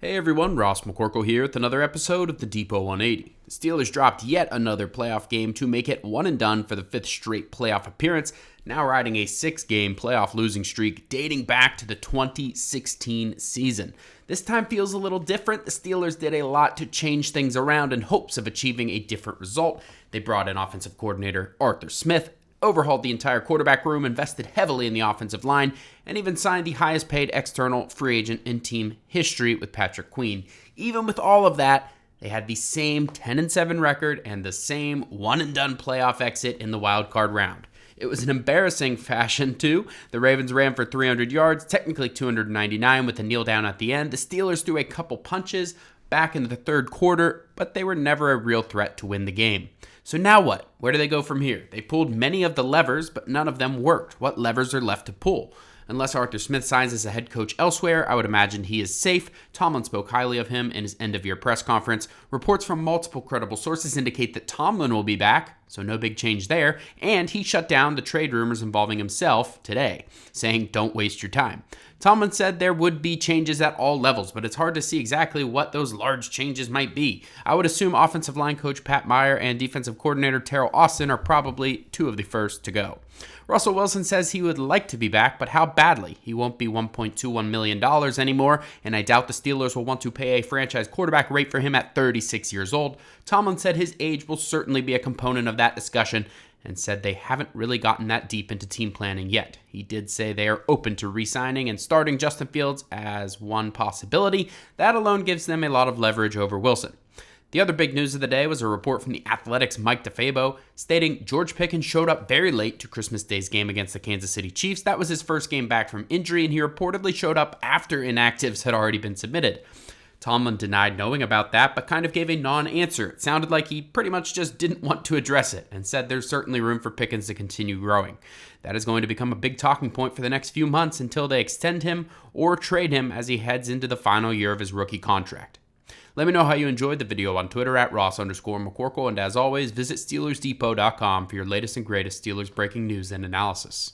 Hey everyone, Ross McCorkle here with another episode of the Depot 180. The Steelers dropped yet another playoff game to make it one and done for the fifth straight playoff appearance, now riding a six-game playoff losing streak dating back to the 2016 season. This time feels a little different. The Steelers did a lot to change things around in hopes of achieving a different result. They brought in offensive coordinator Arthur Smith, overhauled the entire quarterback room, invested heavily in the offensive line, and even signed the highest paid external free agent in team history with Patrick Queen. Even with all of that, they had the same 10-7 record and the same one-and-done playoff exit in the wild card round. It was an embarrassing fashion, too. The Ravens ran for 300 yards, technically 299 with a kneel down at the end. The Steelers threw a couple punches back in the third quarter, but they were never a real threat to win the game. So now what? Where do they go from here? They pulled many of the levers, but none of them worked. What levers are left to pull? Unless Arthur Smith signs as a head coach elsewhere, I would imagine he is safe. Tomlin spoke highly of him in his end-of-year press conference. Reports from multiple credible sources indicate that Tomlin will be back, so no big change there. And he shut down the trade rumors involving himself today, saying, "Don't waste your time." Tomlin said there would be changes at all levels, but it's hard to see exactly what those large changes might be. I would assume offensive line coach Pat Meyer and defensive coordinator Terrell Austin are probably two of the first to go. Russell Wilson says he would like to be back, but how badly? He won't be $1.21 million anymore, and I doubt the Steelers will want to pay a franchise quarterback rate for him at 36 years old. Tomlin said his age will certainly be a component of that discussion, and said they haven't really gotten that deep into team planning yet. He did say they are open to re-signing and starting Justin Fields as one possibility. That alone gives them a lot of leverage over Wilson. The other big news of the day was a report from the Athletic's Mike Tomlin stating George Pickens showed up very late to Christmas Day's game against the Kansas City Chiefs. That was his first game back from injury, and he reportedly showed up after inactives had already been submitted. Tomlin denied knowing about that, but kind of gave a non-answer. It sounded like he pretty much just didn't want to address it, and said there's certainly room for Pickens to continue growing. That is going to become a big talking point for the next few months until they extend him or trade him as he heads into the final year of his rookie contract. Let me know how you enjoyed the video on Twitter at Ross_McCorkle, and as always, visit SteelersDepot.com for your latest and greatest Steelers breaking news and analysis.